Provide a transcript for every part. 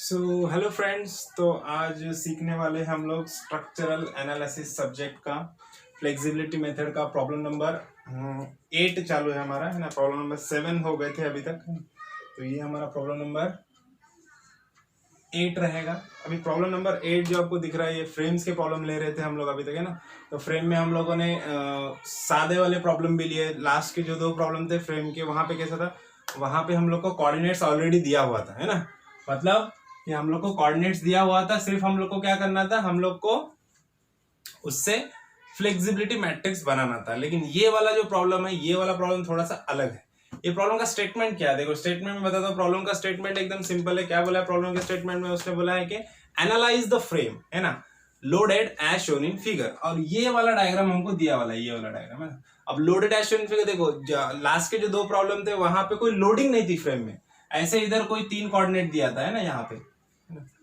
So hello friends, तो आज सीखने वाले हम लोग स्ट्रक्चरल एनालिसिस सब्जेक्ट का फ्लेक्सिबिलिटी मेथड का प्रॉब्लम नंबर 8 चालू है हमारा, है ना। प्रॉब्लम नंबर 7 हो गए थे अभी तक, तो ये हमारा प्रॉब्लम नंबर 8 रहेगा। अभी प्रॉब्लम नंबर 8 जो आपको दिख रहा है, ये फ्रेम्स के प्रॉब्लम ले रहे थे हम लोग अभी तक, है ना। तो फ्रेम में हम लोगों ने सादे वाले प्रॉब्लम भी लिए। लास्ट के जो 2 प्रॉब्लम थे फ्रेम के, वहां पे कैसा था, वहां पे हम लोग को कोऑर्डिनेट्स ऑलरेडी दिया हुआ था, है ना। मतलब कि हम लोग को कोऑर्डिनेट्स दिया हुआ था, सिर्फ हम लोग को क्या करना था, हम लोग को उससे फ्लेक्सिबिलिटी मैट्रिक्स बनाना था। लेकिन ये वाला जो प्रॉब्लम है, ये वाला प्रॉब्लम थोड़ा सा अलग है। ये प्रॉब्लम का स्टेटमेंट क्या है, देखो स्टेटमेंट में बताता हूँ। प्रॉब्लम का स्टेटमेंट एकदम सिंपल है। क्या बोला है प्रॉब्लम के स्टेटमेंट में, उसने बोला है कि एनालाइज द फ्रेम, है ना, loaded as shown in figure. और ये वाला डायग्राम हमको दिया वाला है, ये वाला डायग्राम, है ना। अब loaded as shown in figure, देखो लास्ट के जो 2 प्रॉब्लम थे वहां पे कोई लोडिंग नहीं थी फ्रेम में। ऐसे इधर कोई 3 कोऑर्डिनेट दिया था, है ना, यहाँ पे।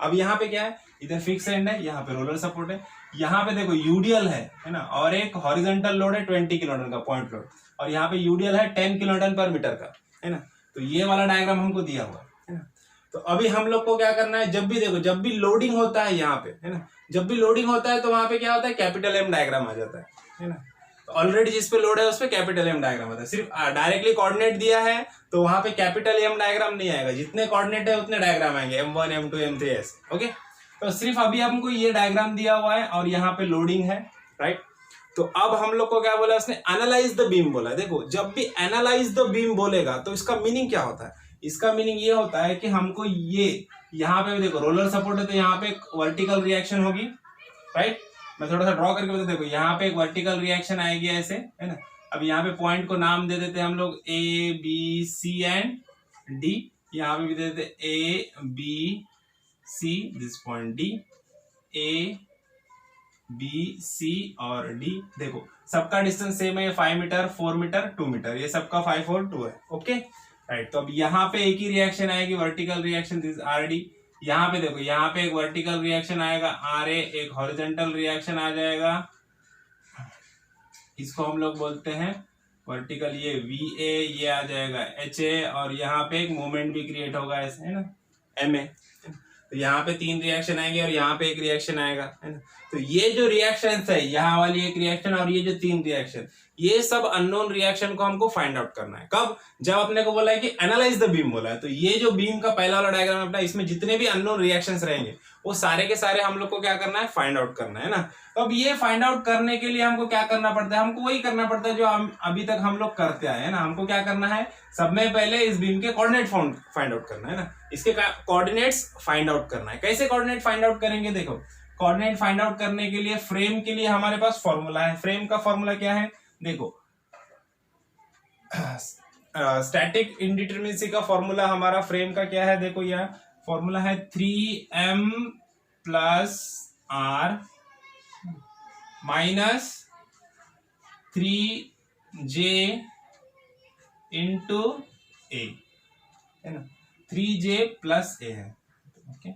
अब यहाँ पे क्या है, इधर फिक्स एंड है, यहाँ पे रोलर सपोर्ट है। यहाँ पे देखो यूडीएल है ना, और एक हॉरिजॉन्टल लोड है 20 किलोन्यूटन का पॉइंट लोड, और यहाँ पे यूडीएल है 10 किलोन्यूटन पर मीटर का, है ना। तो ये वाला डायग्राम हमको दिया हुआ है ना। तो अभी हम लोग को क्या करना है, जब भी देखो, जब भी लोडिंग होता है यहाँ पे, है ना, जब भी लोडिंग होता है तो वहां पे क्या होता है, कैपिटल एम डायग्राम आ जाता है ना। तो ऑलरेडी जिस पे लोड है उस पे कैपिटल एम डायग्राम आता है। सिर्फ डायरेक्टली कोऑर्डिनेट दिया है तो वहां पे कैपिटल एम डायग्राम नहीं आएगा, जितने कोऑर्डिनेट है उतने डायग्राम आएंगे, M1 M2 M3 ऐसे। ओके, तो सिर्फ अभी हमको ये डायग्राम दिया हुआ है और यहाँ पे लोडिंग है, राइट। तो अब हम लोग को क्या बोला उसने, एनालाइज द बीम बोला है। देखो जब भी एनालाइज द बीम बोलेगा तो इसका मीनिंग क्या होता है, इसका मीनिंग ये होता है कि हमको ये यहाँ पे देखो रोलर सपोर्ट है तो यहाँ पे वर्टिकल रिएक्शन होगी, राइट। मैं थोड़ा सा ड्रॉ करके बता, देखो यहाँ पे एक वर्टिकल रिएक्शन आएगी ऐसे, है ना। अब यहाँ पे पॉइंट को नाम दे देते हैं हम लोग A B C and D। यहाँ पे भी दे देते A B C, this point D, A B C और D। देखो सबका डिस्टेंस सेम है, 5 मीटर 4 मीटर 2 मीटर, ये सबका 5 और 2 है। Okay right. तो अब यहाँ पे एक ही रिएक्शन आएगी, वर्टिकल रिएक्शन, दिस RD। यहाँ पे देखो, यहाँ पे एक वर्टिकल रिएक्शन आएगा RA, एक हॉरिजॉन्टल रिएक्शन आ जाएगा, इसको हम लोग बोलते हैं वर्टिकल, ये VA, ये आ जाएगा HA, और यहाँ पे एक मोमेंट भी क्रिएट होगा ऐसे, है ना, MA। तो यहाँ पे 3 रिएक्शन आएंगे और यहाँ पे एक रिएक्शन आएगा, है ना। तो ये जो रिएक्शन है, यहाँ वाली एक रिएक्शन और ये जो 3 रिएक्शन, ये सब अननोन रिएक्शन को हमको फाइंड आउट करना है। कब, जब अपने को बोला है कि एनालाइज द बीम बोला है। तो ये जो बीम का पहला वाला डायग्राम है अपना, इसमें जितने भी अननोन रिएक्शंस रहेंगे वो सारे के सारे हम लोग को क्या करना है, फाइंड आउट करना है ना। तो अब ये फाइंड आउट करने के लिए हमको क्या करना पड़ता है, हमको वही करना पड़ता है जो अभी तक हम लोग करते आए हैं ना। हमको क्या करना है, सब में पहले इस बीम के कोऑर्डिनेट फाइंड आउट करना है ना, इसके कोऑर्डिनेट्स फाइंड आउट करना है। कैसे कोऑर्डिनेट फाइंड आउट करेंगे, देखो कोऑर्डिनेट फाइंड आउट करने के लिए फ्रेम के लिए हमारे पास फॉर्मूला है। फ्रेम का फॉर्मूला क्या है, देखो स्टैटिक इंडिटरमिनेसी का फॉर्मूला हमारा फ्रेम का क्या है, देखो यह फॉर्मूला है 3m plus r minus 3j into a, है ना। 3j प्लस a है, ओके,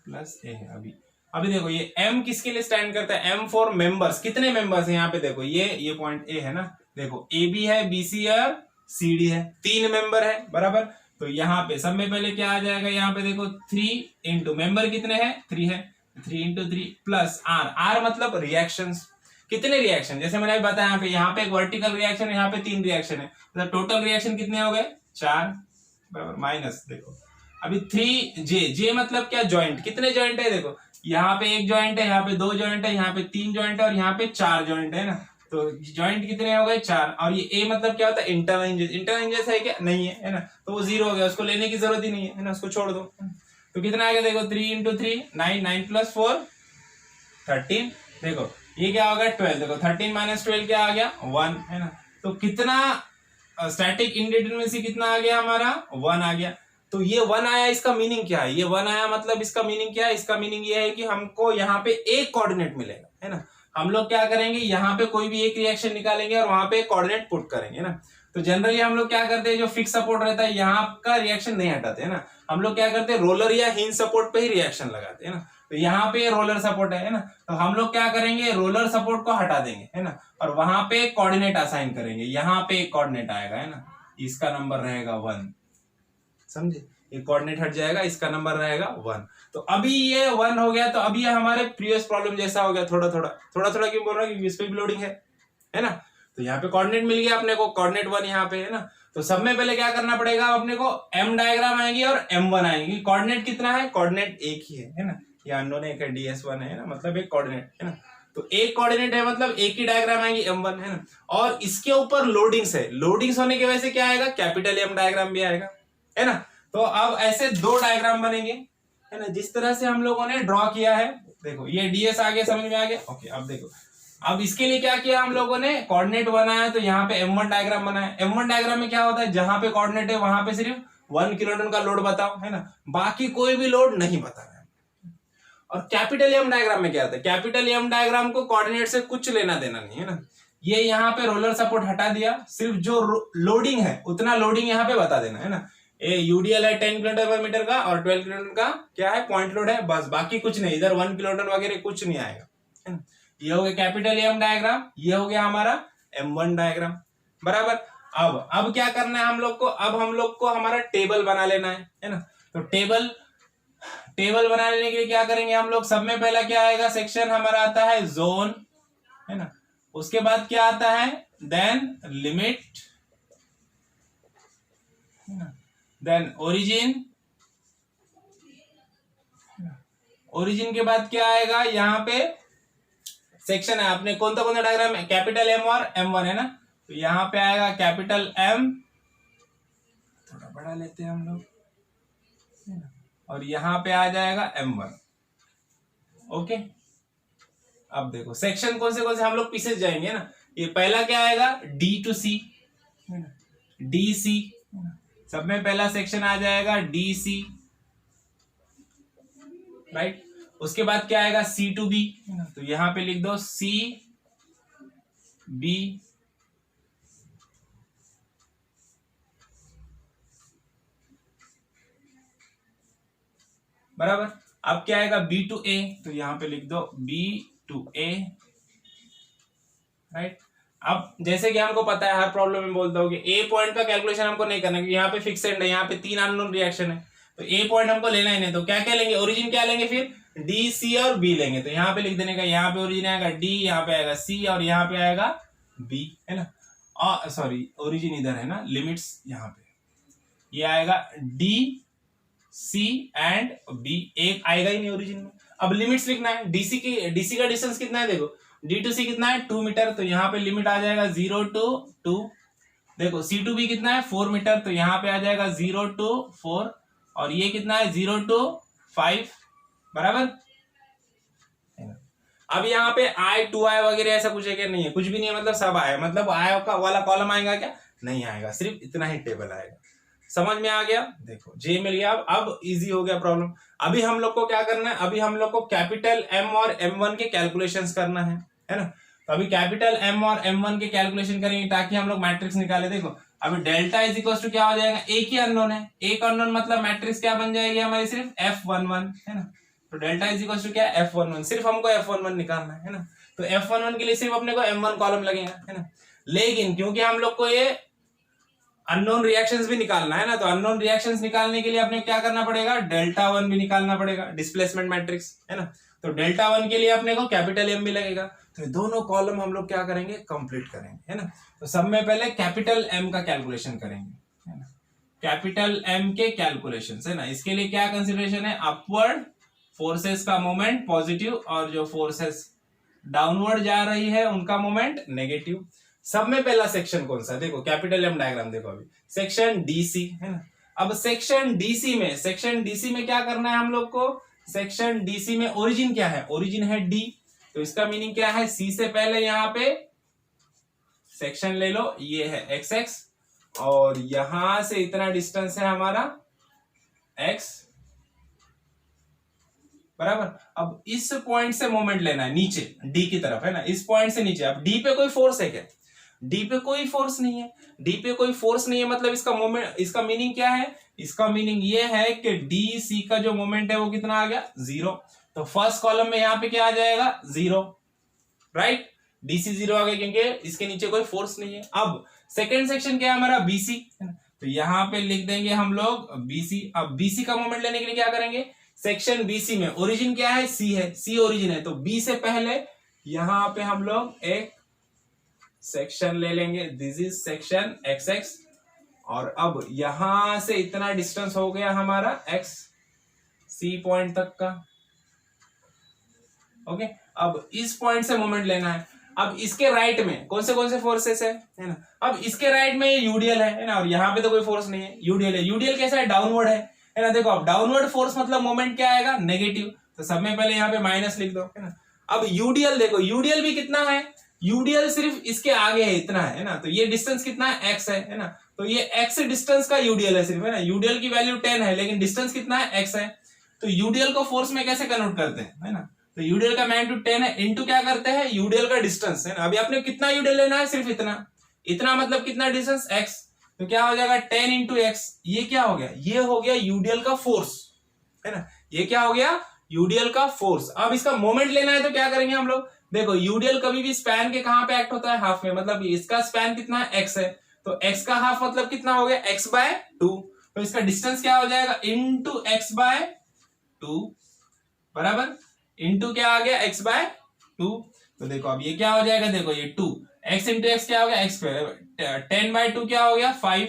प्लस a है। अभी देखो ये m किसके लिए स्टैंड करता है, m फॉर मेंबर्स। कितने मेंबर्स है यहाँ पे, देखो ये पॉइंट a है ना, देखो AB है, BC है और CD है, 3 मेंबर है, बराबर। तो यहाँ पे सब में पहले क्या आ जाएगा, यहाँ पे देखो 3 इंटू मेंबर कितने हैं, 3 है, 3 इंटू 3 प्लस R मतलब रिएक्शंस। कितने रिएक्शन, जैसे मैंने अभी बताया, यहाँ पे एक वर्टिकल रिएक्शन है, यहाँ पे 3 रिएक्शन है, मतलब टोटल रिएक्शन कितने हो गए, 4, बराबर। माइनस देखो अभी 3J मतलब क्या, ज्वाइंट। कितने ज्वाइंट है, देखो यहाँ पे एक ज्वाइंट है, यहाँ पे 2 ज्वाइंट है, यहाँ पे 3 ज्वाइंट है और यहाँ पे 4 ज्वाइंट है ना। तो ज्वाइंट कितने हो गए, 4। और ये A मतलब क्या होता है, इंटरनल हिंजेस। इंटरनल हिंजेस है क्या, नहीं है ना। तो वो 0 हो गया, उसको लेने की जरूरत ही नहीं है ना, उसको छोड़ दो। तो कितना आ गया, देखो 3 इंटू 3 9, 9 प्लस 4 13। देखो ये क्या हो गया, 12। देखो 13 माइनस 12 क्या आ गया, 1, है ना। तो कितना स्टैटिक इंडिटरमिनेसी कितना आ गया हमारा, 1 आ गया। तो ये 1 आया, इसका मीनिंग क्या है, ये 1 आया मतलब इसका मीनिंग क्या है, इसका मीनिंग ये है कि हमको यहाँ पे एक कोऑर्डिनेट मिलेगा, है ना। हम लोग क्या करेंगे, यहाँ पे कोई भी एक रिएक्शन निकालेंगे और वहां पे एक कोऑर्डिनेट पुट करेंगे ना। तो जनरली हम लोग क्या करते हैं, जो फिक्स सपोर्ट रहता है यहाँ का रिएक्शन नहीं हटाते, है ना। हम लोग क्या करते हैं, रोलर या हिंज सपोर्ट पे ही रिएक्शन लगाते हैं ना। तो यहाँ पे रोलर सपोर्ट है ना, तो हम लोग क्या करेंगे, रोलर सपोर्ट को हटा देंगे, है ना, और वहां पे कोऑर्डिनेट असाइन करेंगे। यहाँ पे एक कोऑर्डिनेट आएगा, है ना, इसका नंबर रहेगा 1, समझे। ये कोऑर्डिनेट हट जाएगा, इसका नंबर रहेगा 1। तो अभी ये 1 हो गया, तो अभी ये हमारे प्रीवियस प्रॉब्लम जैसा हो गया, थोड़ा थोड़ा क्यों बोल रहा हूँ, क्योंकि इस पे भी लोडिंग है ना। तो यहाँ पे कोऑर्डिनेट मिल गया अपने को, कोऑर्डिनेट 1 यहाँ पे है ना। तो सब में पहले क्या करना पड़ेगा अपने को, एम डायग्राम आएंगी और M1 आएंगी। कोऑर्डिनेट कितना है, कोऑर्डिनेट एक ही है ना, ये अननोन एक है, DS1 है ना, मतलब एक कोऑर्डिनेट है ना। तो एक कोऑर्डिनेट है मतलब एक ही डायग्राम आएंगी M1 है ना। और इसके ऊपर लोडिंग्स है, लोडिंग्स होने की वजह से क्या आएगा, कैपिटल M डायग्राम भी आएगा है ना। तो अब ऐसे दो डायग्राम बनेंगे है ना, जिस तरह से हम लोगों ने ड्रॉ किया है। देखो ये DS आ गया, समझ में आ गया। ओके, अब देखो, अब इसके लिए क्या किया हम लोगों ने, कोऑर्डिनेट बनाया, तो यहाँ पे M1 डायग्राम बनाया। M1 डायग्राम में क्या होता है, जहां पे कोऑर्डिनेट है वहां पे सिर्फ 1 किलोन्यूटन का लोड बताओ है ना, बाकी कोई भी लोड नहीं बताना है। और कैपिटल M डायग्राम में क्या होता है, कैपिटल M डायग्राम को कोऑर्डिनेट से कुछ लेना देना नहीं है ना। ये यहाँ पे रोलर सपोर्ट हटा दिया, सिर्फ जो लोडिंग है उतना लोडिंग यहाँ पे बता देना है ना। UDL है 10 किलोमीटर पर मीटर का, और 12 किलोमीटर का क्या है, पॉइंट लोड है, बस बाकी कुछ नहीं, इधर 1 किलोमीटर वगैरह कुछ नहीं आएगा है ना। ये हो गया कैपिटल M डायग्राम, ये हो गया हमारा M1 डायग्राम बराबर। अब क्या करना है हम लोग को, अब हम लोग को हमारा टेबल बना लेना है ना। तो टेबल बना लेने के लिए क्या करेंगे हम लोग, सब में पहला क्या आएगा, सेक्शन हमारा आता है जोन है ना। उसके बाद क्या आता है, then limit, then origin, origin के बाद क्या आएगा, यहाँ पे सेक्शन है अपने कौन सा डायग्राम है, कैपिटल M और M1 है ना। तो यहाँ पे आएगा कैपिटल M, थोड़ा बड़ा लेते हैं हम लोग, और यहाँ पे आ जाएगा M1। ओके, अब देखो सेक्शन कौन से हम लोग पीसेस जाएंगे ना। ये पहला क्या आएगा, D to C, DC, सब में पहला सेक्शन आ जाएगा DC, राइट। उसके बाद क्या आएगा, C to B, तो यहां पे लिख दो C B, बराबर। अब क्या आएगा, B to A, तो यहां पे लिख दो B to A, राइट। अब जैसे कि हमको पता है, हर प्रॉब्लम में बोलता हूँ कि ए पॉइंट का कैलकुलेशन हमको नहीं करना, क्योंकि यहाँ पे फिक्सेड है, यहाँ पे 3 अननोन रिएक्शन है, तो ए पॉइंट हमको लेना ही नहीं। तो क्या क्या लेंगे, ओरिजिन क्या लेंगे, फिर डी, सी और बी लेंगे। तो यहाँ पे लिख देने का, यहाँ पे ओरिजिन आएगा डी, यहाँ पे आएगा सी, और यहाँ पे आएगा बी है ना। सॉरी, ओरिजिन इधर है ना, लिमिट्स यहाँ पे ये आएगा डी, सी एंड बी, एक आएगा ही नहीं ओरिजिन में। अब लिमिट्स लिखना है, डीसी का डिस्टेंस कितना है, देखो डी टू सी कितना है, 2 मीटर, तो यहाँ पे लिमिट आ जाएगा 0 to 2। देखो सी टू बी कितना है, 4 मीटर, तो यहाँ पे आ जाएगा 0 to 4, और ये कितना है 0 to 5, बराबर। अब यहाँ पे I 2I वगैरह ऐसा कुछ है क्या, नहीं है, कुछ भी नहीं है, मतलब सब आया, मतलब I का वाला कॉलम आएगा क्या, नहीं आएगा, सिर्फ इतना ही टेबल आएगा। समझ में आ गया, देखो J मिल गया। अब इजी हो गया प्रॉब्लम। अभी हम लोग को क्या करना है, अभी हम लोग को कैपिटल M और M1 के कैलकुलेशंस करना है ना। तो अभी कैपिटल M और M1 के कैलकुलेशन करेंगे ताकि हम लोग मैट्रिक्स निकाले। देखो अभी डेल्टा इज इक्वल टू क्या हो जाएगा, एक ही अननोन है, एक अननोन मतलब मैट्रिक्स क्या बन जाएगी हमारी, सिर्फ F11 है ना। तो डेल्टा इज इक्वल टू क्या है, F11, सिर्फ हमको F11 निकालना है ना। तो F11 के लिए सिर्फ अपने को M1 कॉलम लगेगा है ना। लेकिन क्योंकि हम लोग को ये अननोन रिएक्शंस भी निकालना है ना, तो अननोन रिएक्शंस निकालने के लिए अपने क्या करना पड़ेगा, डेल्टा 1 भी निकालना पड़ेगा, डिस्प्लेसमेंट मैट्रिक्स है ना। तो डेल्टा 1 के लिए अपने को कैपिटल M भी लगेगा। तो दोनों कॉलम हम लोग क्या करेंगे, कंप्लीट करेंगे है ना। तो सब में पहले कैपिटल M का कैलकुलेशन करेंगे है ना, कैपिटल M के कैलकुलेशन है ना। इसके लिए क्या कंसिडरेशन है, अपवर्ड फोर्सेस का मोमेंट पॉजिटिव, और जो फोर्सेस डाउनवर्ड जा रही है उनका मोमेंट नेगेटिव। सब में पहला सेक्शन कौन सा, देखो कैपिटल M डायग्राम, देखो अभी सेक्शन DC है ना। अब सेक्शन DC में क्या करना है हम लोग को, सेक्शन DC में ओरिजिन क्या है, ओरिजिन है D, तो इसका मीनिंग क्या है, C से पहले यहाँ पे सेक्शन ले लो, ये है XX, और यहां से इतना डिस्टेंस है हमारा X, बराबर। अब इस पॉइंट से मोमेंट लेना है नीचे D की तरफ है ना, इस पॉइंट से नीचे। अब D पे कोई फोर्स है क्या, D पे कोई फोर्स नहीं है, D पे कोई फोर्स नहीं है, मतलब इसका मोमेंट, इसका मीनिंग क्या है, इसका मीनिंग ये है कि DC का जो मोमेंट है वो कितना आ गया, 0। तो फर्स्ट कॉलम में यहाँ पे क्या आ जाएगा, 0, राइट। DC 0 आ गया क्योंकि इसके नीचे कोई फोर्स नहीं है। अब सेकेंड सेक्शन क्या है हमारा, BC, तो यहाँ पे लिख देंगे हम लोग बीसी। अब बीसी का मोमेंट लेने के लिए क्या करेंगे, सेक्शन बीसी में ओरिजिन क्या है, सी है, सी ओरिजिन है, तो बी से पहले यहां पे हम लोग एक सेक्शन ले लेंगे, this is section x x, और अब यहां से इतना डिस्टेंस हो गया हमारा एक्स, सी पॉइंट तक का। ओके, अब इस पॉइंट से मोमेंट लेना है। अब इसके राइट में कौन से फोर्सेस है ना, अब इसके राइट में ये यूडीएल है ना, और यहाँ पे तो कोई फोर्स नहीं है, यूडीएल है। यूडीएल कैसा है, डाउनवर्ड है ना। देखो अब डाउनवर्ड फोर्स मतलब मोमेंट क्या आएगा, नेगेटिव, तो सब में पहले यहाँ पे माइनस लिख दो, है ना। अब यूडीएल देखो, यूडीएल भी कितना है, यूडीएल सिर्फ इसके आगे है, इतना है ना, तो ये डिस्टेंस कितना है, एक्स है ना, तो ये एक्स डिस्टेंस का यूडीएल है सिर्फ, है ना। यूडीएल की वैल्यू 10 है, लेकिन डिस्टेंस कितना है, एक्स है। तो यूडीएल को फोर्स में कैसे कन्वर्ट करते हैं, है ना, तो यूडीएल का मैग्नीट्यूड 10 है, इनटू क्या करते हैं, यूडीएल का डिस्टेंस, है ना। अभी आपने कितना यूडीएल लेना है, सिर्फ इतना, इतना मतलब कितना डिस्टेंस, एक्स, तो क्या हो जाएगा 10 इंटू एक्स, ये क्या हो गया, ये हो गया यूडीएल का फोर्स, है ना, ये क्या हो गया, यूडीएल का फोर्स। अब इसका मोमेंट लेना है तो क्या करेंगे हम लोग, देखो यूडीएल कभी भी स्पैन के कहां पे एक्ट होता है, हाफ में, मतलब इसका स्पैन कितना है, एक्स है, तो एक्स का हाफ मतलब कितना हो गया, एक्स बाय 2, तो इसका डिस्टेंस क्या हो जाएगा, इंटू एक्स बाय 2, बराबर, इंटू क्या आ गया, एक्स बाय 2। तो देखो अब ये क्या हो जाएगा, देखो ये 2 एक्स इंटू एक्स क्या हो गया, एक्स स्क्वायर, 10 बाय 2 क्या हो गया, 5,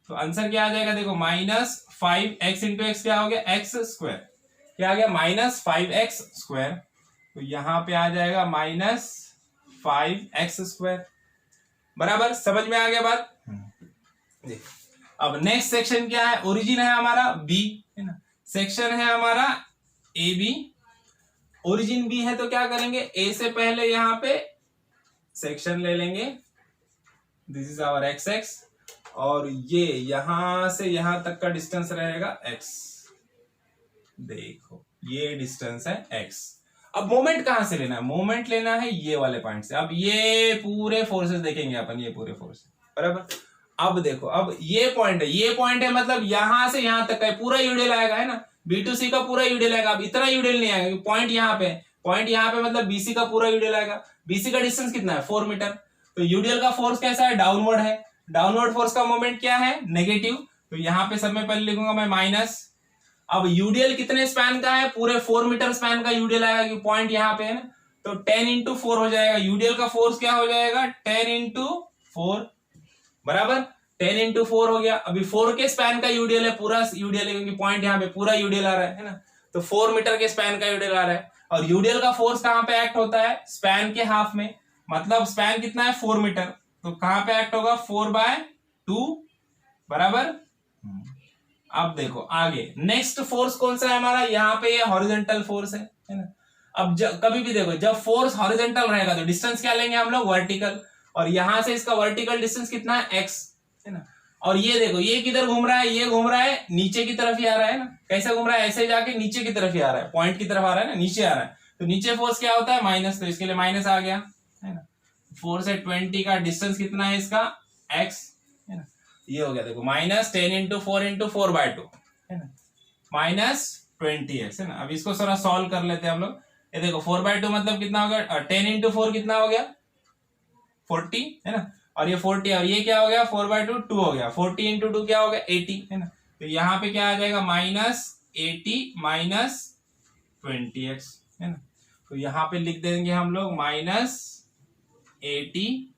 तो आंसर क्या आ जाएगा, देखो -5 एक्स इंटू एक्स क्या हो गया, एक्स स्क्वायर, क्या आ गया, -5x स्क्वायर, तो यहां पे आ जाएगा -5x स्क्वायर, बराबर, समझ में आ गया बात। अब नेक्स्ट सेक्शन क्या है, ओरिजिन है हमारा बी, है ना, सेक्शन है हमारा ए बी, ओरिजिन बी है, तो क्या करेंगे, ए से पहले यहां पे सेक्शन ले लेंगे, this is our x x, और ये यहां से यहां तक का डिस्टेंस रहेगा x, देखो ये डिस्टेंस है x। अब मोमेंट कहां से लेना है, मोमेंट लेना है ये वाले पॉइंट से। अब ये पूरे फोर्सेस देखेंगे अपन, ये पूरे फोर्स, बराबर। अब देखो, अब ये पॉइंट है, मतलब यहां से यहां तक का पूरा यूडीएल आएगा, है ना, बी टू सी का पूरा यूडीएल आएगा। अब इतना यूडीएल नहीं आएगा, पॉइंट यहाँ पे मतलब बीसी का पूरा यूडीएल आएगा। बीसी का डिस्टेंस कितना है, 4 मीटर, तो यूडीएल का फोर्स कैसा है, डाउनवर्ड है, डाउनवर्ड फोर्स का मोमेंट क्या है, नेगेटिव, तो यहाँ पे सब में पहले लिखूंगा मैं माइनस। अब यूडीएल कितने स्पैन का है, पूरे 4 मीटर स्पैन का यूडीएल आएगा, क्योंकि पॉइंट यहाँ पे है ना, तो 10 इंटू 4 हो जाएगा, यूडीएल का फोर्स क्या हो जाएगा, 10 इंटू 4, बराबर, 10 इंटू 4 हो गया। अभी 4 के स्पैन का यूडीएल है, पूरा यूडीएल है, क्योंकि पॉइंट यहाँ पे पूरा यूडीएल आ रहा है ना, तो 4 मीटर के स्पैन का यूडीएल आ रहा है। और यूडीएल का फोर्स कहां पे एक्ट होता है, स्पैन के हाफ में, मतलब स्पैन कितना है, 4 मीटर, तो कहां पे एक्ट होगा, 4/2, बराबर। अब देखो आगे नेक्स्ट फोर्स कौन सा है हमारा, यहाँ पे ये हॉरिजॉन्टल फोर्स है ना। अब कभी भी देखो, जब फोर्स हॉरिजॉन्टल रहेगा तो डिस्टेंस क्या लेंगे हम लोग, वर्टिकल, और यहां से इसका वर्टिकल डिस्टेंस कितना है, एक्स, है ना। और ये देखो, ये किधर घूम रहा है, ये घूम रहा है नीचे की तरफ ही आ रहा है ना, कैसे घूम रहा है, ऐसे जाके नीचे की तरफ ही आ रहा है, पॉइंट की तरफ आ रहा है ना, नीचे आ रहा है, तो नीचे फोर्स क्या होता है, माइनस, तो इसके लिए माइनस आ गया, है ना। 4 से 20 का डिस्टेंस कितना है इसका, एक्स, है ना, ये हो गया, देखो -10 इंटू 4 इंटू 4/2, है ना, -20x, है ना। अब इसको थोड़ा सॉल्व कर लेते हैं हम लोग। ये देखो 4/2 मतलब कितना हो गया, 10 इंटू 4 कितना हो गया, 40, है ना, और ये 40, और ये क्या हो गया, 4/2 2 हो गया, 40 इंटू 2 क्या हो गया, 80, है ना, तो यहाँ पे क्या आ जाएगा, -80 -20x, है ना, तो यहाँ पे लिख देंगे हम लोग -80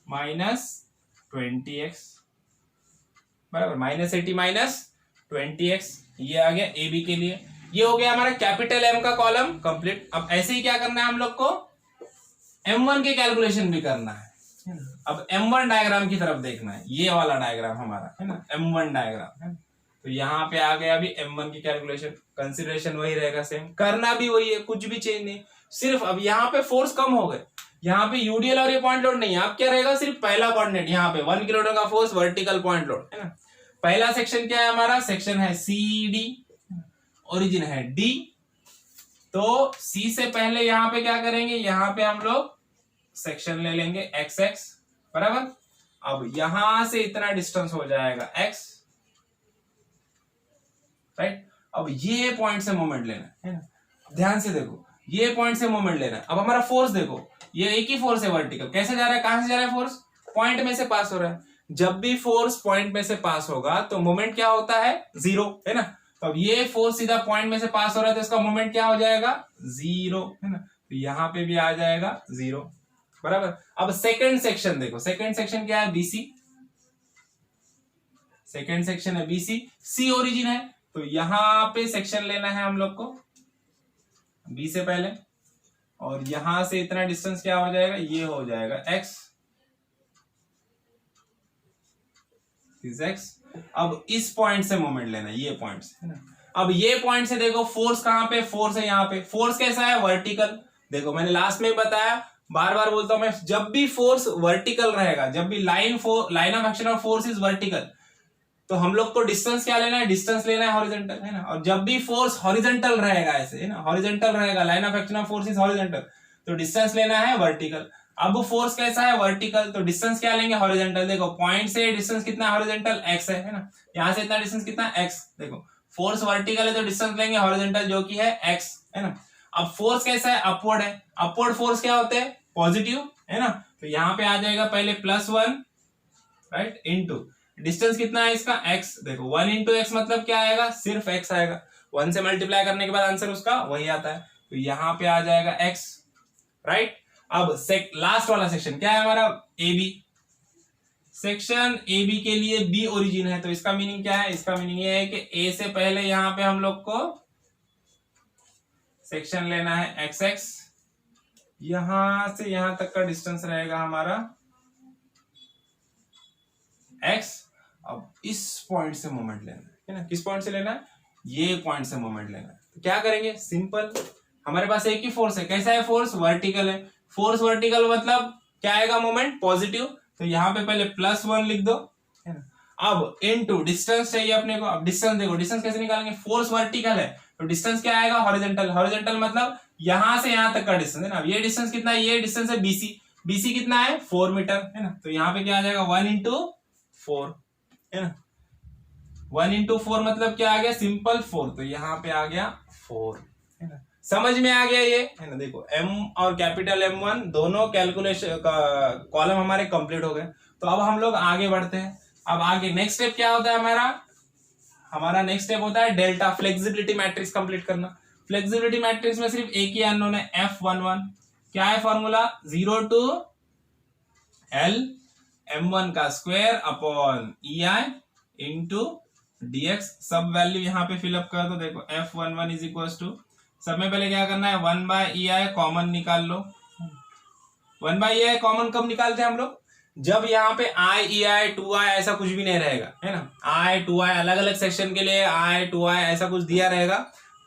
-20x, बराबर, -80 -20x, ये आ गया ए बी के लिए। ये हो गया हमारा कैपिटल एम का कॉलम कंप्लीट। अब ऐसे ही क्या करना है हम लोग को, M1 के कैलकुलेशन भी करना है ना। अब M1 डायग्राम की तरफ देखना है, ये वाला डायग्राम हमारा, है ना, M1 डायग्राम, है ना, तो यहाँ पे आ गया अभी M1 की कैलकुलेशन, कंसिडरेशन वही रहेगा, सेम करना भी वही है, कुछ भी चेंज नहीं, सिर्फ अब यहाँ पे फोर्स कम हो गए, यहाँ पे यूडीएल और ये पॉइंट लोड नहीं है, अब क्या रहेगा, सिर्फ पहला कोऑर्डिनेट, यहाँ पे 1 किलोमीटर का फोर्स, वर्टिकल पॉइंट लोड, है ना। पहला सेक्शन क्या है हमारा, सेक्शन है सी डी, ओरिजिन है डी, तो सी से पहले यहाँ पे क्या करेंगे, यहाँ पे हम लोग सेक्शन ले लेंगे एक्स एक्स, बराबर। अब यहां से इतना डिस्टेंस हो जाएगा एक्स, राइट। अब ये पॉइंट से मोमेंट लेना है ना, ध्यान से देखो, ये पॉइंट से मोमेंट लेना है। अब हमारा फोर्स देखो, ये एक ही फोर्स है वर्टिकल, कैसे जा रहा है, कहां से जा रहा है फोर्स, पॉइंट में से पास हो रहा है, जब भी फोर्स पॉइंट में से पास होगा तो मोमेंट क्या होता है, जीरो, है ना। तो अब ये फोर्स सीधा पॉइंट में से पास हो रहा है तो इसका मोमेंट क्या हो जाएगा, जीरो, है ना। तो यहाँ पे भी आ जाएगा जीरो, बराबर। अब सेकंड सेक्शन देखो, सेकंड सेक्शन क्या है, बीसी, सेकंड सेक्शन है बीसी, सी ओरिजिन है, तो यहां पे सेक्शन लेना है हम लोग को बी से पहले, और यहां से इतना डिस्टेंस क्या हो जाएगा, ये हो जाएगा x, इज x। अब इस पॉइंट से मोमेंट लेना है, ये पॉइंट से, है ना। अब ये पॉइंट से देखो फोर्स कहां पे, फोर्स है यहाँ पे। फोर्स कैसा है, वर्टिकल। देखो मैंने लास्ट में बताया, बार बार बोलता हूं मैं, जब भी फोर्स वर्टिकल रहेगा, जब भी line of action of force is vertical, तो हम लोग को डिस्टेंस क्या लेना है, डिस्टेंस लेना है हॉरिजॉन्टल, है ना। और जब भी फोर्स हॉरिजॉन्टल रहेगा ऐसे, है ना, हॉरिजॉन्टल रहेगा, line of action of force is horizontal, तो डिस्टेंस लेना है वर्टिकल। अब फोर्स कैसा है, वर्टिकल, तो डिस्टेंस क्या लेंगे, हॉरिजॉन्टल। देखो पॉइंट से डिस्टेंस कितना हॉरिजॉन्टल, x है ना। यहां से इतना डिस्टेंस कितना, x। देखो फोर्स वर्टिकल है तो डिस्टेंस लेंगे हॉरिजॉन्टल जो कि है x, है ना। अब फोर्स कैसा है, अपवर्ड है। अपवर्ड फोर्स क्या होते हैं, पॉजिटिव, है ना। तो यहाँ पे आ जाएगा पहले +1, राइट, इनटू डिस्टेंस कितना है इसका, x। देखो 1 इंटू एक्स मतलब क्या आएगा, सिर्फ x आएगा। 1 से मल्टीप्लाई करने के बाद आंसर उसका वही आता है, तो यहाँ पे आ जाएगा x, राइट। अब लास्ट वाला सेक्शन क्या है हमारा, AB। सेक्शन AB के लिए B ओरिजिन है, तो इसका मीनिंग क्या है, इसका मीनिंग ये है कि A से पहले यहाँ पे हम लोग को सेक्शन लेना है XX, यहां से यहां तक का डिस्टेंस रहेगा हमारा x। अब इस पॉइंट से मोमेंट लेना है ना, किस पॉइंट से लेना है, ये पॉइंट से मोमेंट लेना है। तो क्या करेंगे, सिंपल, हमारे पास एक ही फोर्स है, कैसा है फोर्स, वर्टिकल है। फोर्स वर्टिकल मतलब क्या आएगा, मोमेंट पॉजिटिव, तो यहाँ पे पहले +1 लिख दो, है ना। अब इनटू डिस्टेंस चाहिए अपने को। अब डिस्टेंस देखो, डिस्टेंस कैसे निकालेंगे, फोर्स वर्टिकल है तो डिस्टेंस क्या आएगा, हॉरिजॉन्टल। हॉरिजॉन्टल मतलब यहां से यहां तक का डिस्टेंस, है ना। ये डिस्टेंस कितना है, ये डिस्टेंस है BC। BC कितना है, 4 मीटर, है ना। तो यहाँ पे क्या आ जाएगा, 1 इंटू 4, है ना। 1 इंटू 4 मतलब क्या आ गया, सिंपल 4, तो यहाँ पे आ गया 4, है ना। समझ में आ गया ये, है ना। देखो M और कैपिटल M1 दोनों कैलकुलेशन का कॉलम हमारे कंप्लीट हो गए। तो अब हम लोग आगे बढ़ते हैं। अब आगे नेक्स्ट स्टेप क्या होता है हमारा नेक्स्ट स्टेप होता है डेल्टा, फ्लेक्सिबिलिटी मैट्रिक्स कंप्लीट करना। फ्लेक्सिबिलिटी मैट्रिक्स में सिर्फ एक ही अननोन है, F11। क्या है फॉर्मूला, 0 to L M1 का square upon EI into dx। सब वैल्यू यहाँ पे फिलअप कर दो। देखो F11 इज इक्वल टू, सब में पहले क्या करना है, 1/EI कॉमन निकाल लो। 1/EI कॉमन कब निकालते हैं हम लोग, जब यहाँ पे EI 2I ऐसा कुछ भी नहीं रहेगा, है ना। I 2I अलग अलग सेक्शन के लिए I 2I ऐसा कुछ दिया रहेगा,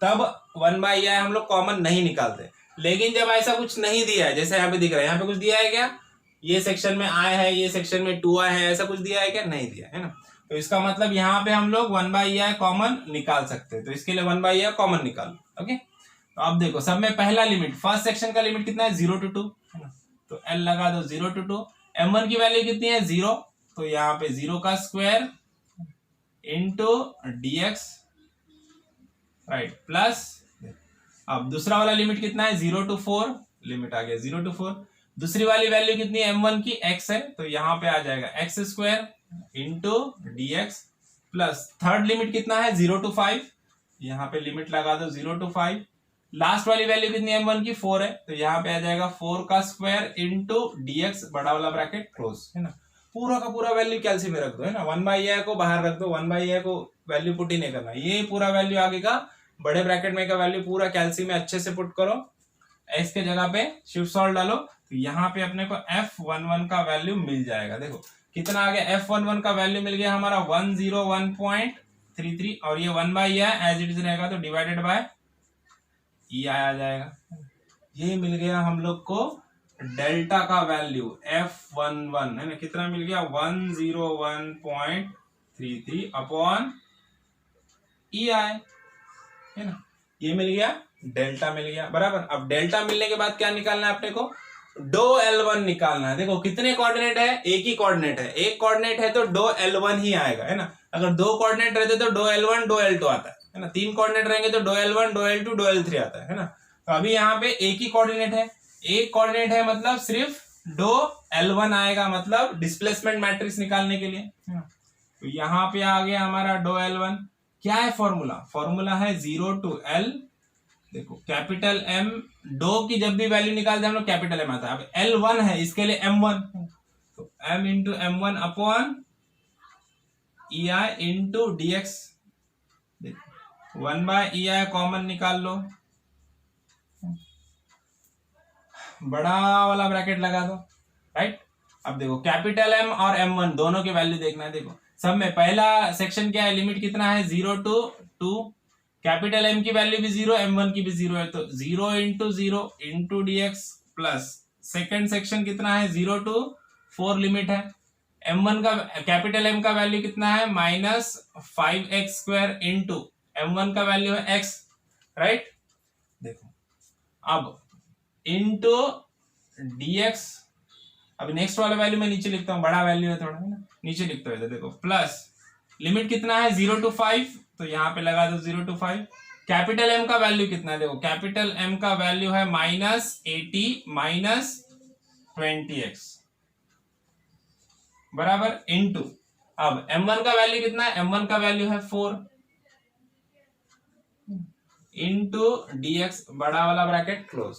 तब 1/EI हम लोग कॉमन नहीं निकालते। लेकिन जब ऐसा कुछ नहीं दिया है, जैसे यहाँ पे दिख रहा है, यहाँ पे कुछ दिया है क्या, ये सेक्शन में I है, ये सेक्शन में 2I है, ऐसा कुछ दिया है क्या, नहीं दिया, है ना। तो इसका मतलब यहाँ पे हम लोग 1/EI कॉमन निकाल सकते हैं, तो इसके लिए 1/EI कॉमन निकाल, ओके। तो अब देखो सब में पहला लिमिट, फर्स्ट सेक्शन का लिमिट कितना है, 0 to 2, है ना। तो L लगा दो 0 to 2। M1 की वैल्यू कितनी है, 0, तो यहाँ पे 0 का square into dx, right, plus अब दूसरा वाला लिमिट कितना है, 0 to 4, लिमिट आ गया 0 to 4। दूसरी वाली वैल्यू कितनी है, M1 की x है, तो यहाँ पे आ जाएगा x square into dx, plus third limit कितना है, 0 to 5, यहाँ पे लिमिट लगा दो 0 to 5। लास्ट वाली वैल्यू कितनी है, M1 की 4 है, तो यहाँ पे आ जाएगा 4 का स्क्वायर इंटू dx, बड़ा वाला ब्रैकेट क्लोज, है ना। पूरा का पूरा वैल्यू कैल्सी में रख दो, है ना। 1/EI को बाहर रख दो, 1/EI को वैल्यू पुट ही नहीं करना, ये पूरा वैल्यू आगे का बड़े ब्रैकेट में का वैल्यू पूरा कैल्सी में अच्छे से पुट करो, x के जगह पे शिफ्ट सॉल्व डालो, तो यहाँ पे अपने को F11 का वैल्यू मिल जाएगा। देखो कितना आ गया, F11 का वैल्यू मिल गया हमारा 101.33, और ये 1/EI एज इट इज रहेगा, तो डिवाइडेड बाय EI आ जाएगा। ये मिल गया हम लोग को डेल्टा का वैल्यू F11, है ना। कितना मिल गया, 101.33 अपॉन EI, है ना। ये मिल गया, डेल्टा मिल गया, बराबर। अब डेल्टा मिलने के बाद क्या निकालना है अपने को, डो L1 निकालना है। देखो कितने कोऑर्डिनेट है, एक ही कोऑर्डिनेट है, एक कोऑर्डिनेट है तो डो L1 ही आएगा, है ना। अगर दो कोऑर्डिनेट रहते तो डो L1 डो L2 आता है ना। तीन कोऑर्डिनेट रहेंगे तो dough L1 dough L2 dough L3 आता है ना। तो अभी यहाँ पे एक ही कोऑर्डिनेट है, एक कोऑर्डिनेट है मतलब सिर्फ डो L1 आएगा, मतलब डिस्प्लेसमेंट मैट्रिक्स निकालने के लिए। तो यहाँ पे आ गया हमारा डो L1। क्या है फॉर्मूला? फॉर्मूला है 0 to L, देखो कैपिटल M, डो की जब भी वैल्यू निकालते हैं हम लोग कैपिटल M आता है। अब L1 है, इसके लिए M1, तो M into M1 upon EI into DX। 1/EI common निकाल लो, बड़ा वाला ब्रैकेट लगा दो, राइट। अब देखो कैपिटल M और M1 दोनों की वैल्यू देखना है। देखो सब में पहला सेक्शन क्या है, लिमिट कितना है 0 to 2, कैपिटल M की वैल्यू भी 0, M1 की भी 0 है, तो 0 into 0 into DX plus second section कितना है 0 to 4 लिमिट है। M1 का कैपिटल M का वैल्यू कितना है -5x² इंटू M1 का वैल्यू है x, राइट। देखो अब इंटू DX, अब नेक्स्ट वाला वैल्यू मैं नीचे लिखता हूँ, बड़ा वैल्यू है थोड़ा, है ना, नीचे लिखते हुए देखो प्लस लिमिट कितना है 0 to 5, तो यहाँ पे लगा दो 0 to 5। कैपिटल M का वैल्यू कितना है, देखो कैपिटल M का वैल्यू है -80 -20x बराबर इंटू, अब M1 का वैल्यू कितना है, M1 का वैल्यू है 4 इंटू DX, बड़ा वाला ब्रैकेट क्लोज।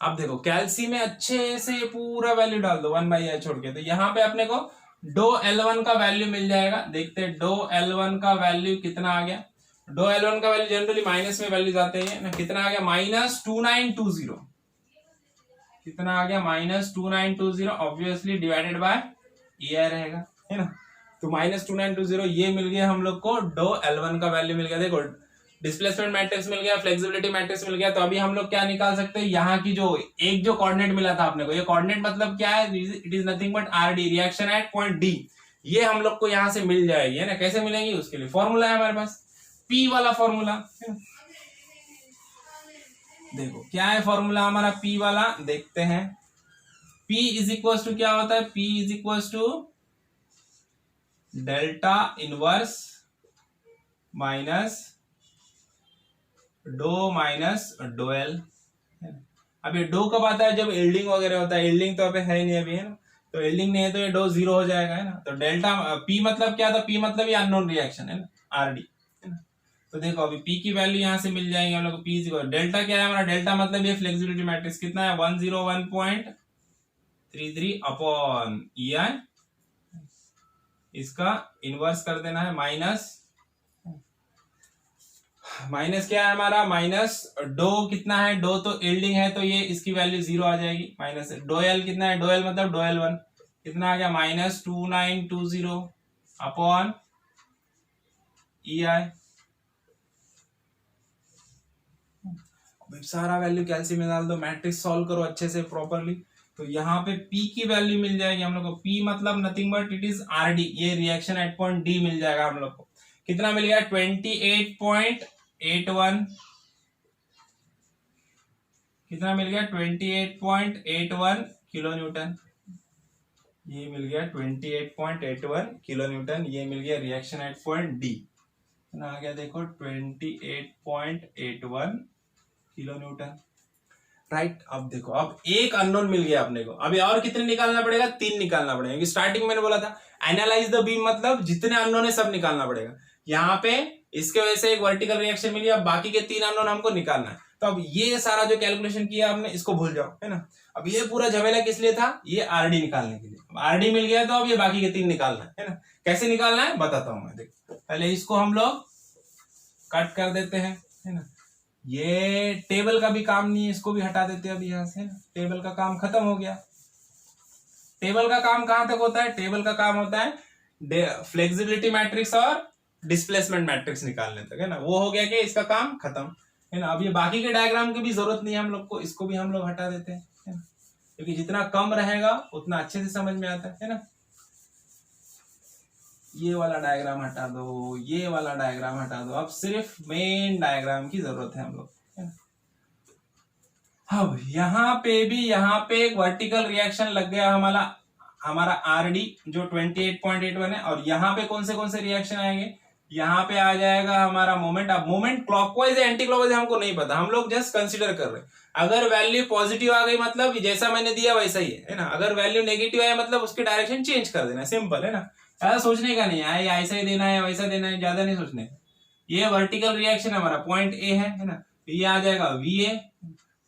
अब देखो कैल्सी में अच्छे से पूरा वैल्यू डाल दो 1/i छोड़ के, तो यहाँ पे अपने को डो L1 का वैल्यू मिल जाएगा। देखते हैं डो L1 का वैल्यू कितना आ गया। डो L1 का वैल्यू जनरली माइनस में वैल्यू जाते हैं ना, कितना आ गया -2920, कितना आ गया -2920, ऑब्वियसली डिवाइडेड बाय EI रहेगा, है ना। तो -2920 ये मिल गया हम लोग को, डो L1 का वैल्यू मिल गया। देखो डिस्प्लेसमेंट मैट्रिक्स मिल गया, फ्लेक्सिबिलिटी मैट्रिक्स मिल गया, तो अभी हम लोग क्या निकाल सकते हैं, यहाँ की जो एक जो कोऑर्डिनेट मिला था अपने को, ये कोऑर्डिनेट मतलब क्या है, it is nothing but RD, reaction at point D, ये हम लोग को यहाँ से मिल जाएगी, है ना। कैसे मिलेंगी, उसके लिए फॉर्मूला है हमारे पास, P वाला फॉर्मूला। देखो क्या है फॉर्मूला हमारा P वाला, देखते हैं। P इज इक्वल टू क्या होता है, P is equal to delta inverse minus डो माइनस डो L। अब ये डो कब आता है, जब एल्डिंग वगैरह होता है, एल्डिंग तो अभी है नहीं अभी, है ना, तो एल्डिंग नहीं है तो ये डो 0 हो जाएगा, है ना। तो डेल्टा P मतलब क्या था, P मतलब ये अननोन रिएक्शन है ना, RD, है ना। तो देखो अभी P की वैल्यू यहाँ से मिल जाएंगे हम लोग को। P डेल्टा क्या है हमारा, डेल्टा मतलब ये फ्लेक्सिबिलिटी मैट्रिक्स कितना है 101.33 अपॉन EI, इसका इनवर्स कर देना है, माइनस क्या है हमारा, माइनस डो कितना है, डो तो एल्डिंग है तो ये इसकी वैल्यू 0 आ जाएगी, माइनस डो L कितना है, डो L मतलब डो L1 कितना आ गया -2920 अपॉन EI। सारा वैल्यू कैल्सी में डाल दो, मैट्रिक्स सॉल्व करो अच्छे से प्रॉपरली, तो यहाँ पे P की वैल्यू मिल जाएगी हम लोग को। P मतलब nothing but it is RD, ये रिएक्शन एट पॉइंट D मिल जाएगा हम लोग को। कितना मिल गया 28.81, कितना मिल गया 28.81 किलो न्यूटन, ये मिल गया 28.81 किलो न्यूटन, ये मिल गया रिएक्शन एट पॉइंट D, कितना आ गया देखो 28.81 किलो न्यूटन, राइट। अब देखो अब एक अननोन मिल गया अपने को, अभी और कितने निकालना पड़ेगा, 3 निकालना पड़ेगा, क्योंकि स्टार्टिंग मैंने बोला था एनालाइज द बीम मतलब जितने अननोन है सब निकालना पड़ेगा। यहाँ पे इसके वजह से एक वर्टिकल रिएक्शन मिली, अब बाकी के 3 अननोन हमको निकालना है। तो अब ये सारा जो कैलकुलेशन किया हमने इसको भूल जाओ, है ना। अब ये पूरा झमेला किस लिए था, ये RD निकालने के लिए। RD मिल गया तो अब ये बाकी के 3 निकालना है ना। कैसे निकालना है बताता हूं मैं, देखो पहले इसको हम लोग कट कर देते हैं, है ना। ये टेबल का भी काम नहीं है, इसको भी हटा देते हैं अभी यहाँ से, टेबल का काम खत्म हो गया। टेबल का काम कहां तक होता है, टेबल का काम होता है फ्लेक्सिबिलिटी मैट्रिक्स और डिस्प्लेसमेंट मैट्रिक्स निकालने तक, है ना। वो हो गया कि इसका काम खत्म, है ना। अब ये बाकी के डायग्राम की भी जरूरत नहीं है हम लोग को, इसको भी हम लोग हटा देते हैं, है ना, क्योंकि जितना कम रहेगा उतना अच्छे से समझ में आता है ना। ये वाला डायग्राम हटा दो, ये वाला डायग्राम हटा दो, अब सिर्फ मेन डायग्राम की जरूरत है हम लोग, है ना। अब यहाँ पे एक वर्टिकल रिएक्शन लग गया हमारा RD जो 28.81 है, और यहाँ पे कौन से रिएक्शन आएंगे, यहाँ पे आ जाएगा हमारा मोमेंट। अब मोमेंट क्लॉकवाइज है एंटी क्लॉकवाइज हमको नहीं पता, हम लोग जस्ट कंसीडर कर रहे हैं। अगर वैल्यू पॉजिटिव आ गई मतलब जैसा मैंने दिया वैसा ही है ना। अगर वैल्यू नेगेटिव आया मतलब उसकी डायरेक्शन चेंज कर देना, सिंपल है ना। ज्यादा सोचने का नहीं है, ऐसा ही देना है वैसा देना है, ज्यादा नहीं सोचने। ये वर्टिकल रिएक्शन हमारा पॉइंट ए है ना, तो ये आ जाएगा VA,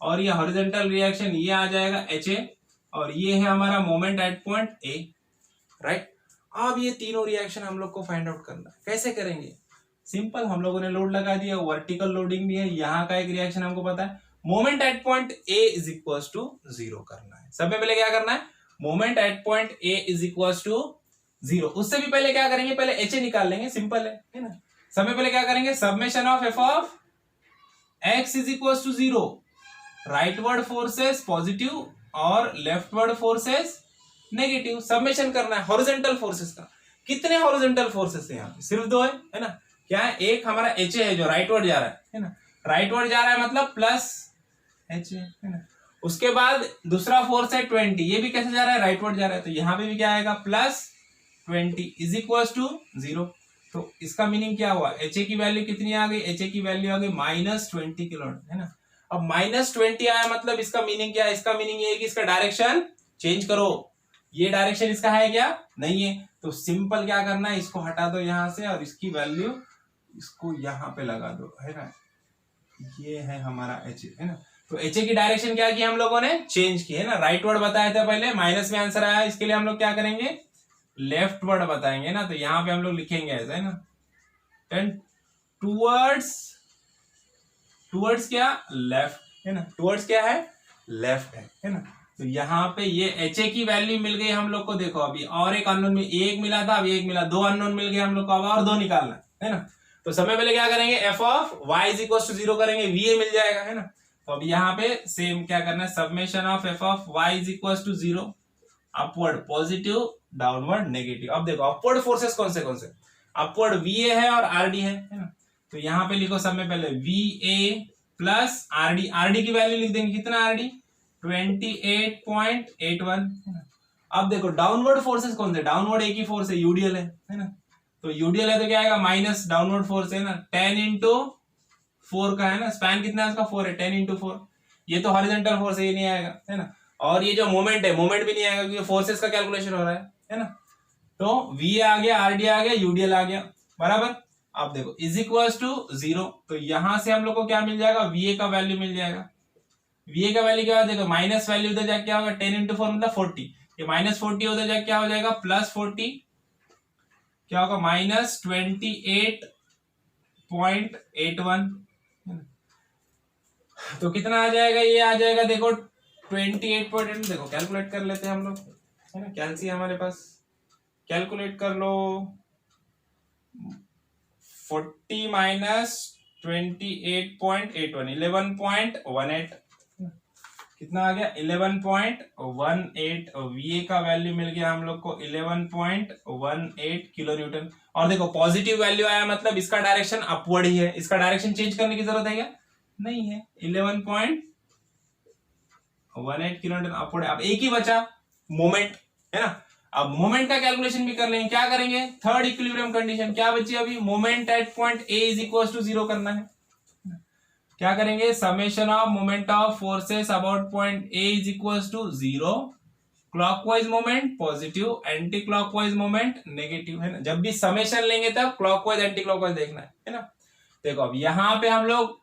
और ये हॉरिजॉन्टल रिएक्शन ये आ जाएगा HA, और ये है हमारा moment at point A, right. अब ये तीनों रिएक्शन हम लोग को फाइंड आउट करना है। कैसे करेंगे? सिंपल, हम लोगों ने लोड लगा दिया, वर्टिकल लोडिंग भी है, यहाँ का एक रिएक्शन हमको पता है, moment at point A is equal to 0 करना है। सब में पहले क्या करना है? Moment at point A is equal to 0। उससे भी पहले क्या करेंगे? पहले HA निकाल लेंगे, सिंपल है ना। सब में पहले क्या करेंगे? Summation of f of x is equal to 0, rightward forces positive और लेफ्टवर्ड फोर्सेस नेगेटिव। समेशन करना है हॉरिजॉन्टल फोर्सेस का। कितने हॉरिजॉन्टल फोर्सेस है यहाँ पे? सिर्फ दो है ना। क्या है? एक हमारा HA है जो राइटवर्ड जा रहा है ना, राइटवर्ड जा रहा है मतलब प्लस HA है ना। उसके बाद दूसरा फोर्स है 20, ये भी कैसे जा रहा है? राइटवर्ड जा रहा है, तो यहाँ पे भी क्या आएगा? Plus 20 is equal to 0। तो इसका मीनिंग क्या हुआ? HA की वैल्यू कितनी आ गई? HA की वैल्यू आ गई -20 किलोन्यूटन है ना। अब -20 आया मतलब इसका मीनिंग क्या है? इसका मीनिंग ये है कि इसका डायरेक्शन चेंज करो। ये डायरेक्शन इसका है क्या? नहीं है। तो सिंपल क्या करना है? इसको हटा दो यहाँ से और इसकी वैल्यू इसको यहाँ पे लगा दो, है ना। ये है हमारा HA है ना। तो HA की डायरेक्शन क्या की हम लोगों ने? चेंज की है ना। राइटवर्ड बताया था पहले, माइनस में आंसर आया, इसके लिए हम लोग क्या करेंगे? लेफ्टवर्ड बताएंगे ना। तो यहाँ पे हम लोग लिखेंगे ऐसा है ना, टूवर्ड्स क्या? लेफ्ट है ना। टूवर्ड्स क्या है? लेफ्ट है ना। तो यहाँ पे ये HA की वैल्यू मिल गई हम लोग को। देखो अभी और एक अननोन में एक मिला था, अभी एक मिला, दो अननोन मिल गए हम लोग को, अब और दो निकालना है ना। तो समय पहले क्या करेंगे? f of y is equal to 0 करेंगे, VA मिल जाएगा है ना। तो अब यहाँ पे सेम क्या करना है? Summation of f of y is equal to 0, upward positive, downward negative. अब देखो अपवर्ड फोर्सेस कौन से? अपवर्ड VA है और RD है ना। तो यहाँ पे लिखो सब में पहले VA प्लस RD की वैल्यू लिख देंगे। कितना RD? 28.81। अब देखो डाउनवर्ड फोर्सेस कौन से? डाउनवर्ड एक ही फोर्स है, यूडीएल है ना। तो यूडीएल है तो क्या आएगा? माइनस डाउनवर्ड फोर्स है ना, 10 इंटू 4 का है ना। स्पैन कितना है उसका? 4 है, 10 इंटू 4। ये तो हॉरिजॉन्टल फोर्स है, ये नहीं आएगा है ना। और ये जो मोमेंट है, मोमेंट भी नहीं आएगा क्योंकि फोर्सेस का कैलकुलेशन हो रहा है ना। तो VA आ गया, RD आ गया, यूडीएल आ गया, बराबर। अब देखो इज इक्वल टू 0, तो यहां से हम लोग को क्या मिल जाएगा? VA का वैल्यू मिल जाएगा। VA का वैल्यू क्या? देखो माइनस वैल्यू उधर जाके क्या होगा? 10 इंटू 4 मतलब 40। ये -40 उधर जाके क्या हो जाएगा? +40 क्या होगा? -28.81। तो कितना आ जाएगा? ये आ जाएगा देखो 28.8। देखो कैलकुलेट कर लेते हैं हम लोग है ना, कैलसी हमारे पास, कैलकुलेट कर लो। 40 माइनस 28.81 11.18 कितना आ गया? 11.18। VA का वैल्यू मिल गया हम लोग को 11.18 किलो न्यूटन। और देखो पॉजिटिव वैल्यू आया मतलब इसका डायरेक्शन अपवर्ड ही है, इसका डायरेक्शन चेंज करने की जरूरत है क्या? नहीं है। 11.18 किलो न्यूटन अपवर्ड है। अब एक ही बचा मोमेंट है ना। अब मोमेंट का कैलकुलेशन भी कर लेंगे। क्या करेंगे? थर्ड इक्विलिब्रियम कंडीशन क्या बची अभी? Moment at point A is equal to 0 करना है। क्या करेंगे? Summation of moment of forces about point A is equal to 0, clockwise moment positive, anti clockwise moment negative है ना। जब भी समेशन लेंगे तब क्लॉकवाइज एंटी क्लॉकवाइज देखना है ना। देखो अब यहाँ पे हम लोग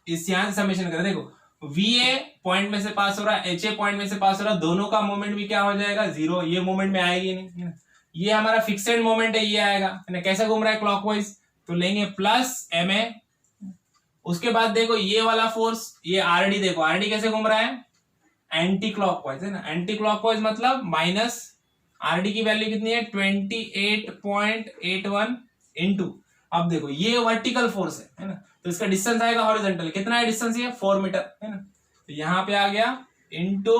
इस यहां से समेशन करें। देखो VA पॉइंट में से पास हो रहा है, HA पॉइंट में से पास हो रहा है, दोनों का मोमेंट भी क्या हो जाएगा? 0। ये मोमेंट में आएगी नहीं है ना। ये हमारा फिक्सेड मोमेंट है, ये आएगा है ना। कैसे घूम रहा है? क्लॉकवाइज। तो लेंगे प्लस MA। उसके बाद देखो ये वाला फोर्स, ये RD, देखो RD कैसे घूम रहा है? एंटी क्लॉकवाइज है ना। एंटी क्लॉकवाइज मतलब माइनस, RD की वैल्यू कितनी है? 28.81 इंटू, अब देखो ये वर्टिकल फोर्स है ना, तो इसका डिस्टेंस आएगा हॉरिजॉन्टल। कितना है डिस्टेंस? ये 4 मीटर है ना। तो यहां पे आ गया इंटू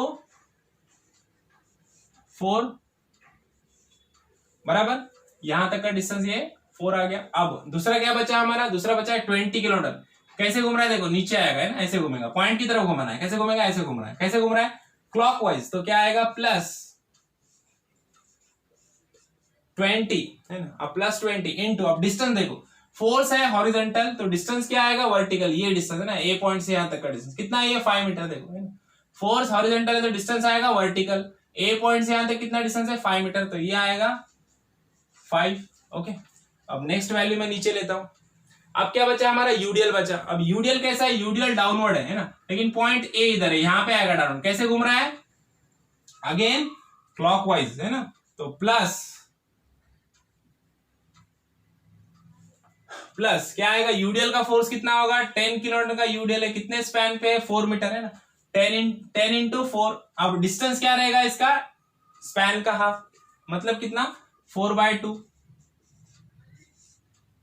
4, बराबर। यहां तक का डिस्टेंस ये 4 आ गया। अब दूसरा क्या बचा हमारा? दूसरा बचा है 20 किलोमीटर। कैसे घूम रहा है? देखो नीचे आएगा है ना, ऐसे घूमेगा, पॉइंट की तरफ घुमाना है। कैसे घूमेगा? ऐसे घूम रहा है। कैसे घूम रहा है? क्लॉकवाइज। तो क्या आएगा? प्लस 20 है ना। अब +20 इंटू, अब डिस्टेंस देखो फोर्स है हॉरिजॉन्टल, तो डिस्टेंस क्या आएगा वर्टिकल, ये डिस्टेंस है ना, ए पॉइंट से यहां तक का डिस्टेंस कितना है, ये 5 मीटर देखो है ना। फोर्स हॉरिजॉन्टल है तो डिस्टेंस आएगा वर्टिकल, ए पॉइंट से यहां तक कितना डिस्टेंस है 5 मीटर, तो ये आएगा 5। ओके, अब नेक्स्ट वैल्यू मैं नीचे लेता हूं। अब क्या बचा हमारा, यूडीएल बचा। अब यूडीएल कैसा है, यूडीएल डाउनवर्ड है ना, लेकिन पॉइंट ए इधर है, यहां पे आएगा डाउन, कैसे घूम रहा है, अगेन क्लॉकवाइज है ना, तो प्लस क्या आएगा, यूडीएल का फोर्स कितना होगा, 10 किलोमीटर का यूडीएल है, कितने स्पैन पे है, 4 मीटर है ना, 10 इंटू 4। अब डिस्टेंस क्या रहेगा इसका, स्पैन का हाफ, मतलब कितना 4/2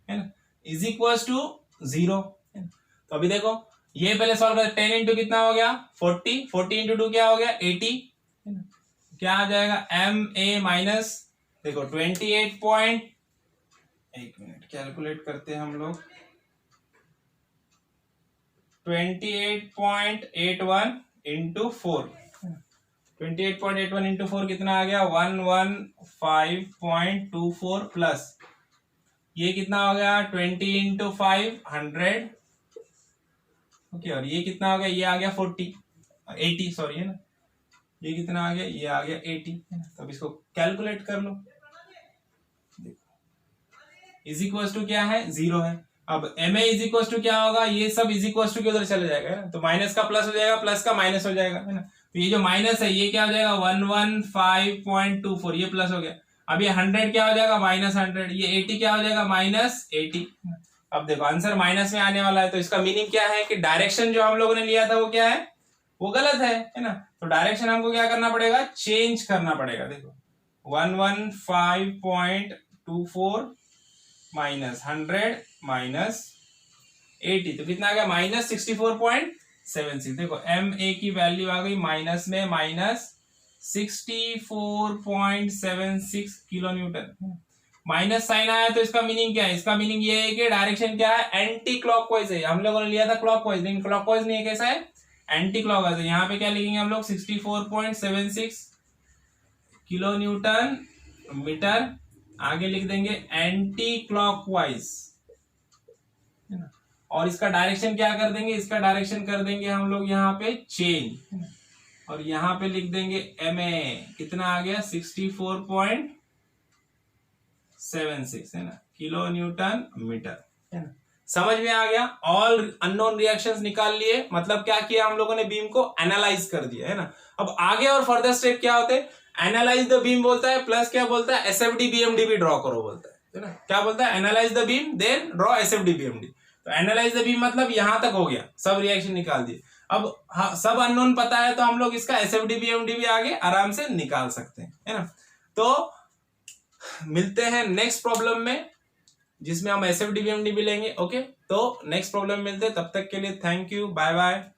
है ना, इज इक्वल टू 0। तो अभी देखो ये पहले सॉल्व कर, 10 इंटू कितना हो गया 40, 40 इंटू 2 क्या हो गया 80, क्या आ जाएगा एम ए माइनस, देखो 28 एक मिनट कैलकुलेट करते हैं हम लोग, 28.81 इंटू 4, 28.81 इंटू 4 कितना आ गया 115.24 प्लस ये कितना हो गया 20 इंटू 5 100। ओके, और ये कितना हो गया, ये आ गया 80 सॉरी है ना, ये कितना आ गया, ये आ गया 80 है ना। तो अब इसको कैलकुलेट कर लो, इज इक्वल टू क्या है 0 है। अब M A is equal to क्या होगा, ये सब इज इक्वल टू के उधर चले जाएगा है ना, तो माइनस का प्लस हो जाएगा, प्लस का माइनस हो जाएगा है ना, तो ये जो माइनस है ये क्या हो जाएगा 115.24, ये प्लस हो गया। अब ये 100 क्या हो जाएगा -100, ये 80 क्या हो जाएगा -80। अब देखो आंसर माइनस में आने वाला है, तो इसका मीनिंग क्या है कि डायरेक्शन जो हम लोगों ने लिया था वो क्या है, वो गलत है ना, तो डायरेक्शन हमको क्या करना पड़ेगा, चेंज करना पड़ेगा। देखो 115.24 -100 -80, तो कितना आ गया -64.76। देखो एम ए की वैल्यू आ गई माइनस में -64.76 किलो न्यूटन। माइनस साइन आया तो इसका मीनिंग क्या है, इसका मीनिंग ये है कि डायरेक्शन क्या है, एंटी क्लॉकवाइज है। हम लोगों ने लिया था क्लॉकवाइज, लेकिन क्लॉकवाइज नहीं है, कैसा है एंटी क्लॉकवाइज है। यहाँ पे क्या लिखेंगे हम लोग 64.76 किलो न्यूटन मीटर, आगे लिख देंगे एंटी क्लॉकवाइज है ना, और इसका डायरेक्शन क्या कर देंगे, इसका डायरेक्शन कर देंगे हम लोग यहाँ पे चेंज, और यहाँ पे लिख देंगे एम ए, कितना आ गया 64.76 है ना किलो न्यूटन मीटर है ना। समझ में आ गया, ऑल अननोन रिएक्शंस निकाल लिए, मतलब क्या किया हम लोगों ने, बीम को एनालाइज कर दिया है ना। अब आगे और फर्दर स्टेप क्या होते हैं, एनालाइज द बीम बोलता है, प्लस क्या बोलता है एसएफडी बीएमडी भी ड्रॉ करो बोलता है ना। क्या बोलता है, analyse the beam then draw SFD BMD. तो एनालाइज द बीम मतलब यहां तक हो गया, सब रिएक्शन निकाल दिए। अब हाँ, सब अननोन पता है तो हम लोग इसका एसएफडी बीएमडी भी आगे आराम से निकाल सकते हैं है ना। तो मिलते हैं नेक्स्ट प्रॉब्लम में, जिसमें हम एसएफडी बीएमडी भी लेंगे। ओके, तो नेक्स्ट प्रॉब्लम मिलते हैं, तब तक के लिए थैंक यू, बाय बाय।